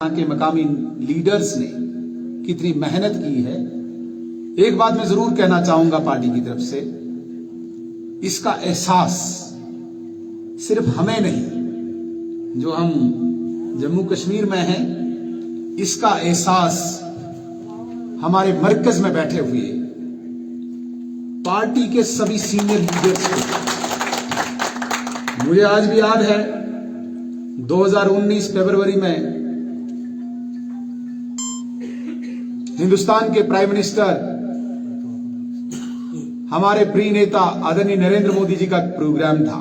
के मकामी लीडर्स ने कितनी मेहनत की है। एक बात मैं जरूर कहना चाहूंगा पार्टी की तरफ से, इसका एहसास सिर्फ हमें नहीं, जो हम जम्मू कश्मीर में हैं, इसका एहसास हमारे मरकज में बैठे हुए पार्टी के सभी सीनियर लीडर्स को। मुझे आज भी याद है 2019 फरवरी में हिंदुस्तान के प्राइम मिनिस्टर हमारे प्रिय नेता आदरणीय नरेंद्र मोदी जी का प्रोग्राम था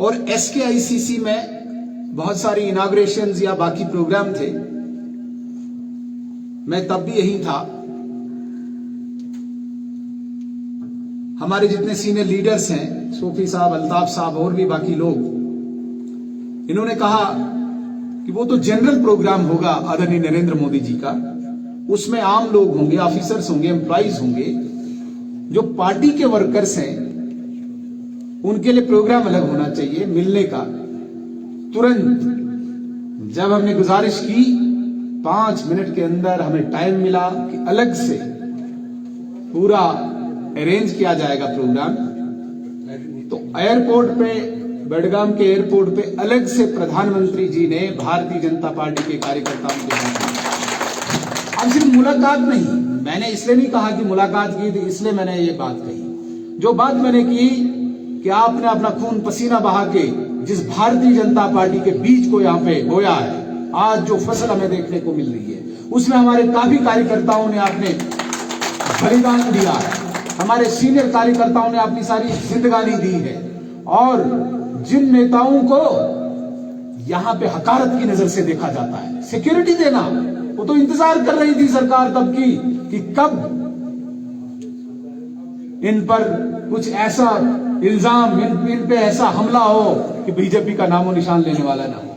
और एसकेआईसीसी में बहुत सारी इनॉग्रेशंस या बाकी प्रोग्राम थे। मैं तब भी यही था। हमारे जितने सीनियर लीडर्स हैं, सोफी साहब, अल्ताफ साहब और भी बाकी लोग, इन्होंने कहा कि वो तो जनरल प्रोग्राम होगा आदरणीय नरेंद्र मोदी जी का, उसमें आम लोग होंगे, ऑफिसर्स होंगे, एम्प्लॉइज होंगे, जो पार्टी के वर्कर्स हैं उनके लिए प्रोग्राम अलग होना चाहिए मिलने का। तुरंत जब हमने गुजारिश की 5 मिनट के अंदर हमें टाइम मिला कि अलग से पूरा अरेंज किया जाएगा प्रोग्राम, तो एयरपोर्ट पे, बेडगाम के एयरपोर्ट पे अलग से प्रधानमंत्री जी ने भारतीय जनता पार्टी के कार्यकर्ताओं के साथ, अब सिर्फ मुलाकात नहीं, मैंने इसलिए नहीं कहा कि मुलाकात की थी, इसलिए मैंने ये बात कही। जो बात मैंने की कि आपने अपना खून पसीना बहा के जिस भारतीय जनता पार्टी के बीज को यहां पे बोया है, आज जो फसल हमें देखने को मिल रही है, उसमें हमारे काफी कार्यकर्ताओं ने आपने बलिदान दिया है, हमारे सीनियर कार्यकर्ताओं ने अपनी सारी जिंदगानी दी है। और जिन नेताओं को यहां पे हकारत की नजर से देखा जाता है, सिक्योरिटी देना, वो तो इंतजार कर रही थी सरकार तब की कि कब इन पर कुछ ऐसा इल्जाम, इन पे ऐसा हमला हो कि बीजेपी का नामो निशान लेने वाला ना हो।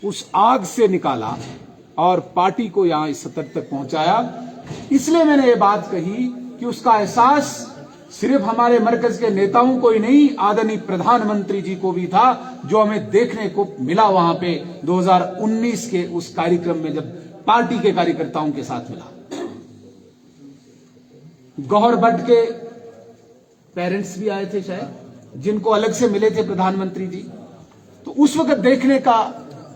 उस आग से निकाला और पार्टी को यहां इस सतर तक पहुंचाया। इसलिए मैंने ये बात कही कि उसका एहसास सिर्फ हमारे मरकज के नेताओं को ही नहीं, आदरणीय प्रधानमंत्री जी को भी था, जो हमें देखने को मिला वहां पे 2019 के उस कार्यक्रम में, जब पार्टी के कार्यकर्ताओं के साथ मिला। गौहर भट्ट के पेरेंट्स भी आए थे शायद, जिनको अलग से मिले थे प्रधानमंत्री जी, तो उस वक्त देखने का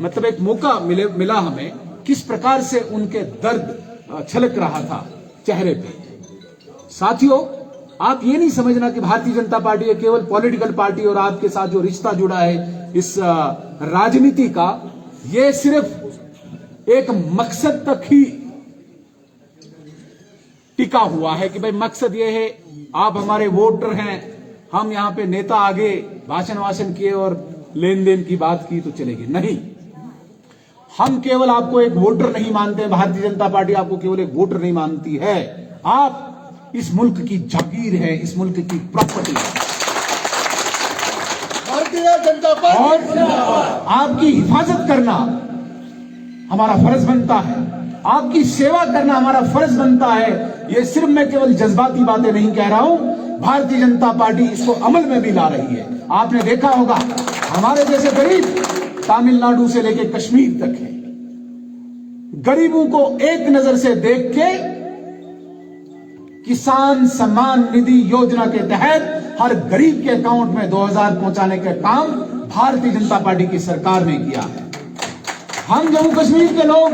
मतलब एक मौका मिला हमें, किस प्रकार से उनके दर्द छलक रहा था चेहरे पे। साथियों, आप ये नहीं समझना कि भारतीय जनता पार्टी है केवल पॉलिटिकल पार्टी और आपके साथ जो रिश्ता जुड़ा है इस राजनीति का, ये सिर्फ एक मकसद तक ही टिका हुआ है कि भाई मकसद ये है, आप हमारे वोटर हैं, हम यहां पे नेता आगे भाषण किए और लेन देन की बात की तो चलेगी। नहीं, हम केवल आपको एक वोटर नहीं मानते, भारतीय जनता पार्टी आपको केवल एक वोटर नहीं मानती है, आप इस मुल्क की जागीर है, इस मुल्क की प्रॉपर्टी है। भारतीय जनता पार्टी और आपकी हिफाजत करना हमारा फर्ज बनता है, आपकी सेवा करना हमारा फर्ज बनता है। ये सिर्फ मैं केवल जज्बाती बातें नहीं कह रहा हूं, भारतीय जनता पार्टी इसको अमल में भी ला रही है। आपने देखा होगा हमारे जैसे गरीब तमिलनाडु से लेकर कश्मीर तक है, गरीबों को एक नजर से देख के किसान सम्मान निधि योजना के तहत हर गरीब के अकाउंट में 2000 पहुंचाने का काम भारतीय जनता पार्टी की सरकार ने किया है। हम जम्मू कश्मीर के लोग,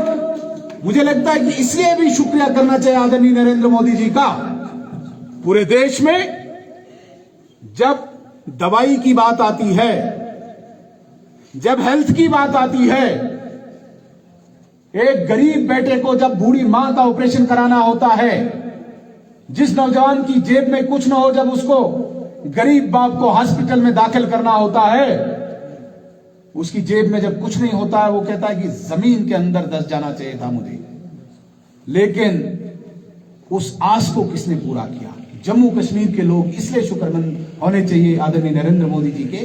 मुझे लगता है कि इसलिए भी शुक्रिया करना चाहिए आदरणीय नरेंद्र मोदी जी का। पूरे देश में जब दवाई की बात आती है, जब हेल्थ की बात आती है, एक गरीब बेटे को जब बूढ़ी मां का ऑपरेशन कराना होता है, जिस नौजवान की जेब में कुछ ना हो, जब उसको गरीब बाप को हॉस्पिटल में दाखिल करना होता है, उसकी जेब में जब कुछ नहीं होता है, वो कहता है कि जमीन के अंदर दस जाना चाहिए था मुझे। लेकिन उस आस को किसने पूरा किया? जम्मू कश्मीर के लोग इसलिए शुक्रमंद होने चाहिए आदरणीय नरेंद्र मोदी जी के।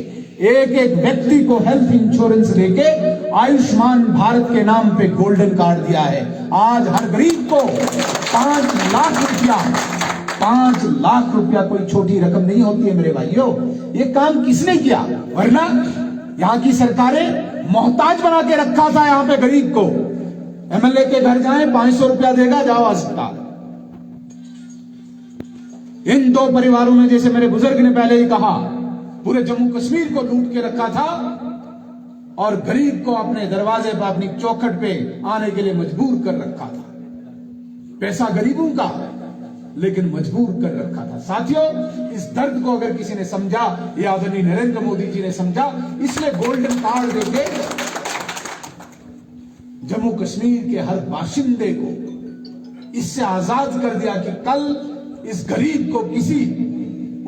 एक एक व्यक्ति को हेल्थ इंश्योरेंस देके आयुष्मान भारत के नाम पे गोल्डन कार्ड दिया है। आज हर गरीब को 5 लाख रुपया, 5 लाख रुपया कोई छोटी रकम नहीं होती है मेरे भाइयों। ये काम किसने किया? वरना यहाँ की सरकारें मोहताज बना के रखा था यहां पे गरीब को। एमएलए के घर जाए 500 रुपया देगा, जाओ अस्पताल। इन दो परिवारों ने, जैसे मेरे बुजुर्ग ने पहले ही कहा, पूरे जम्मू कश्मीर को लूट के रखा था और गरीब को अपने दरवाजे पर, अपनी चौखट पे आने के लिए मजबूर कर रखा था। पैसा गरीबों का, लेकिन मजबूर कर रखा था। साथियों, इस दर्द को अगर किसी ने समझा, ये आदरणीय नरेंद्र मोदी जी ने समझा, इसलिए गोल्डन कार्ड देके जम्मू कश्मीर के हर बाशिंदे को इससे आजाद कर दिया कि कल इस गरीब को किसी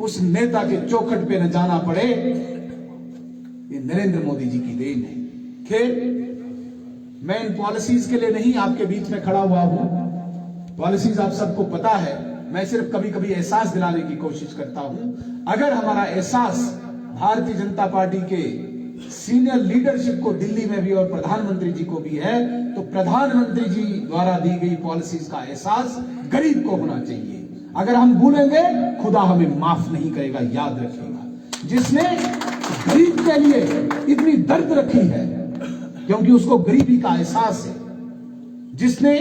उस नेता के चौखट पे न जाना पड़े। ये नरेंद्र मोदी जी की देन है। खैर, मैं इन पॉलिसीज के लिए नहीं आपके बीच में खड़ा हुआ हूं। पॉलिसीज आप सबको पता है, मैं सिर्फ कभी कभी एहसास दिलाने की कोशिश करता हूं। अगर हमारा एहसास भारतीय जनता पार्टी के सीनियर लीडरशिप को दिल्ली में भी और प्रधानमंत्री जी को भी है, तो प्रधानमंत्री जी द्वारा दी गई पॉलिसीज का एहसास गरीब को होना चाहिए। अगर हम भूलेंगे, खुदा हमें माफ नहीं करेगा, याद रखिएगा। जिसने गरीब के लिए इतनी दर्द रखी है, क्योंकि उसको गरीबी का एहसास है, जिसने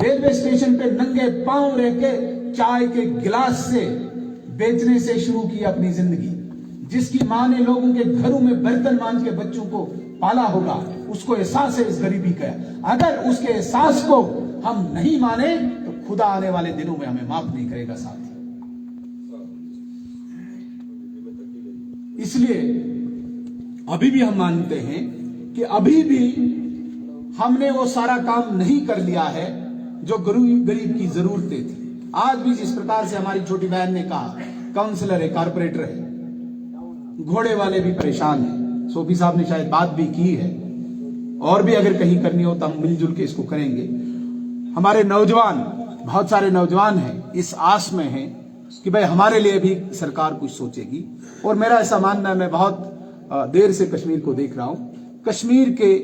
रेलवे स्टेशन पे नंगे पांव रह के चाय के गिलास से बेचने से शुरू की अपनी जिंदगी, जिसकी मां ने लोगों के घरों में बर्तन मांज के बच्चों को पाला होगा, उसको एहसास है इस गरीबी का। अगर उसके एहसास को हम नहीं माने तो खुदा आने वाले दिनों में हमें माफ नहीं करेगा साथी। इसलिए अभी भी हम मानते हैं कि अभी भी हमने वो सारा काम नहीं कर लिया है जो गरीब की जरूरतें थी। आज भी जिस प्रकार से हमारी छोटी बहन ने कहा, काउंसलर है, कारपोरेटर है, घोड़े वाले भी परेशान हैं। सोफी साहब ने शायद बात भी की है, और भी अगर कहीं करनी हो तो हम मिलजुल के इसको करेंगे। हमारे नौजवान, बहुत सारे नौजवान हैं, इस आस में हैं कि भाई हमारे लिए भी सरकार कुछ सोचेगी। और मेरा ऐसा मानना है, मैं बहुत देर से कश्मीर को देख रहा हूं, कश्मीर के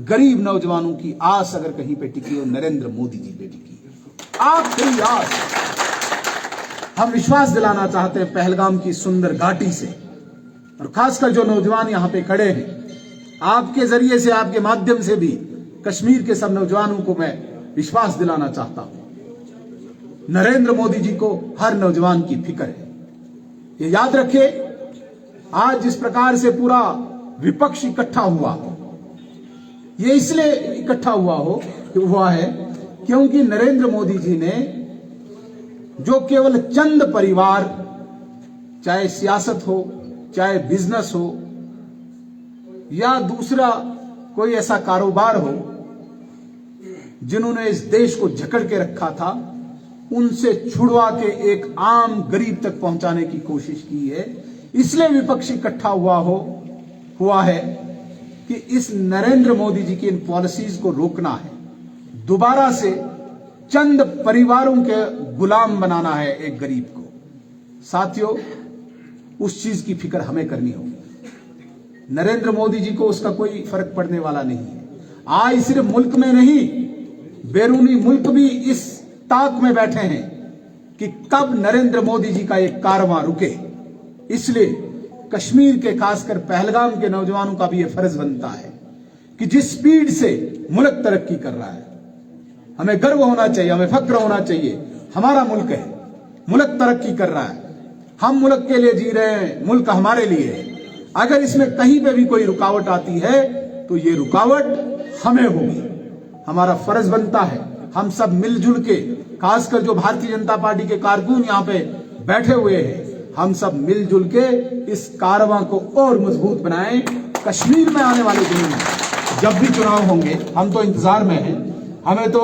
गरीब नौजवानों की आस अगर कहीं पे टिकी हो, नरेंद्र मोदी जी पे टिकी है। आखिरी आस हम विश्वास दिलाना चाहते हैं पहलगाम की सुंदर घाटी से, और खासकर जो नौजवान यहां पे खड़े हैं, आपके जरिए से, आपके माध्यम से भी कश्मीर के सब नौजवानों को मैं विश्वास दिलाना चाहता हूं, नरेंद्र मोदी जी को हर नौजवान की फिक्र है। ये याद रखिए, आज जिस प्रकार से पूरा विपक्ष इकट्ठा हुआ, ये इसलिए इकट्ठा हुआ है क्योंकि नरेंद्र मोदी जी ने जो केवल चंद परिवार, चाहे सियासत हो, चाहे बिजनेस हो, या दूसरा कोई ऐसा कारोबार हो, जिन्होंने इस देश को जकड़ के रखा था, उनसे छुड़वा के एक आम गरीब तक पहुंचाने की कोशिश की है। इसलिए विपक्ष इकट्ठा हुआ है कि इस नरेंद्र मोदी जी की इन पॉलिसीज को रोकना है, दोबारा से चंद परिवारों के गुलाम बनाना है एक गरीब को। साथियों, उस चीज की फिक्र हमें करनी होगी। नरेंद्र मोदी जी को उसका कोई फर्क पड़ने वाला नहीं है। आज सिर्फ मुल्क में नहीं, बैरूनी मुल्क भी इस ताक में बैठे हैं कि कब नरेंद्र मोदी जी का एक कारवां रुके। इसलिए कश्मीर के, खासकर पहलगाम के नौजवानों का भी यह फर्ज बनता है कि जिस स्पीड से मुल्क तरक्की कर रहा है, हमें गर्व होना चाहिए, हमें फक्र होना चाहिए। हमारा मुल्क है, मुल्क तरक्की कर रहा है, हम मुल्क के लिए जी रहे हैं, मुल्क हमारे लिए है। अगर इसमें कहीं पे भी कोई रुकावट आती है तो ये रुकावट हमें होगी। हमारा फर्ज बनता है हम सब मिलजुल के, खासकर जो भारतीय जनता पार्टी के कारकुन यहाँ पे बैठे हुए हैं, हम सब मिलजुल के इस कारवां को और मजबूत बनाएं। कश्मीर में आने वाले दिनों में जब भी चुनाव होंगे, हम तो इंतजार में हैं, हमें तो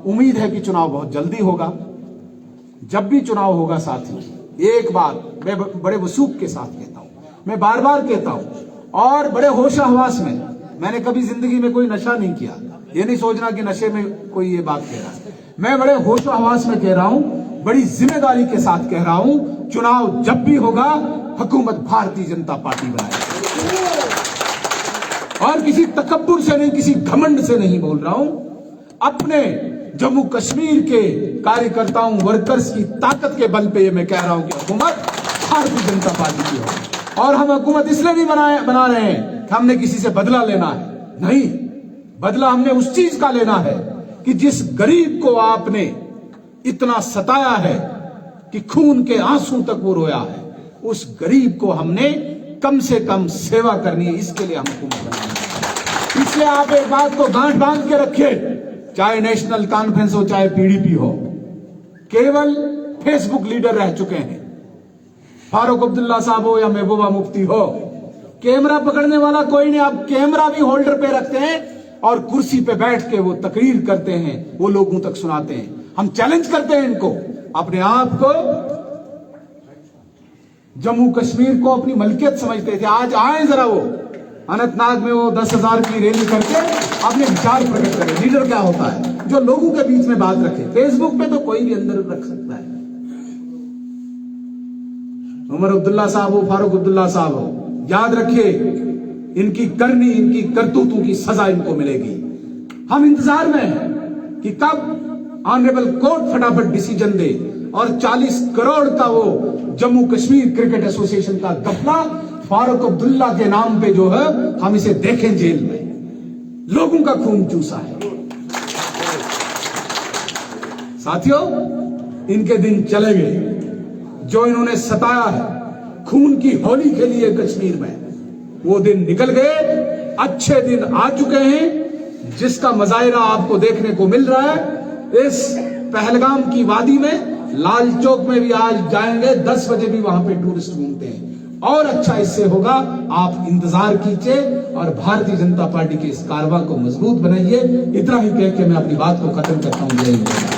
उम्मीद है कि चुनाव बहुत जल्दी होगा। जब भी चुनाव होगा साथियों, एक बात मैं बड़े वसूख के साथ कहता हूं, मैं बार बार कहता हूं, और बड़े होशो हवास में, मैंने कभी जिंदगी में कोई नशा नहीं किया, ये नहीं सोचना कि नशे में कोई ये बात कह रहा है। मैं बड़े होशो हवास में कह रहा हूं, बड़ी जिम्मेदारी के साथ कह रहा हूं, चुनाव जब भी होगा हुकूमत भारतीय जनता पार्टी बनाएगी। और किसी तकब्बुर से नहीं, किसी घमंड से नहीं बोल रहा हूं, अपने जम्मू कश्मीर के कार्यकर्ताओं, वर्कर्स की ताकत के बल पे ये मैं कह रहा हूं कि हुकूमत भारतीय जनता पार्टी की हो। और हम हुकूमत इसलिए नहीं बना रहे हैं हमने किसी से बदला लेना है। नहीं, बदला हमने उस चीज का लेना है कि जिस गरीब को आपने इतना सताया है कि खून के आंसू तक वो रोया है, उस गरीब को हमने कम से कम सेवा करनी है। इसके लिए हम हुकूमत बनाएंगे। इसलिए आप एक बात को गांठ बांध के रखिए, चाहे नेशनल कॉन्फ्रेंस हो चाहे पीडीपी हो, केवल फेसबुक लीडर रह चुके हैं। फारूक अब्दुल्ला साहब हो या महबूबा मुफ्ती हो, कैमरा पकड़ने वाला कोई नहीं। आप कैमरा भी होल्डर पे रखते हैं और कुर्सी पे बैठ के वो तकरीर करते हैं, वो लोगों तक सुनाते हैं। हम चैलेंज करते हैं इनको, अपने आप को जम्मू कश्मीर को अपनी मलकियत समझते थे, आज आए जरा वो अनंतनाग में वो 10,000 की रैली करके अपने विचार प्रकट करें। लीडर क्या होता है? जो लोगों के बीच में बात रखे। फेसबुक पे तो कोई भी अंदर रख सकता है। उमर अब्दुल्ला साहब हो, फारूक अब्दुल्ला साहब हो, याद रखिए इनकी करनी, इनकी करतूतों की सजा इनको मिलेगी। हम इंतजार में हैं कि कब ऑनरेबल कोर्ट फटाफट डिसीजन दे और 40 करोड़ का वो जम्मू कश्मीर क्रिकेट एसोसिएशन का गफला फारूक अब्दुल्ला के नाम पे जो है हम इसे देखें जेल में। लोगों का खून चूसा है। साथियों, इनके दिन चले गए जो इन्होंने सताया है, खून की होली खेली है कश्मीर में, वो दिन निकल गए। अच्छे दिन आ चुके हैं जिसका मजाहिरा आपको देखने को मिल रहा है। इस पहलगाम की वादी में, लाल चौक में भी आज जाएंगे, 10 बजे भी वहां पे टूरिस्ट घूमते हैं। और अच्छा इससे होगा, आप इंतजार कीजिए और भारतीय जनता पार्टी के इस कारवां को मजबूत बनाइए। इतना ही कह के मैं अपनी बात को खत्म करता हूं। जय हिंद।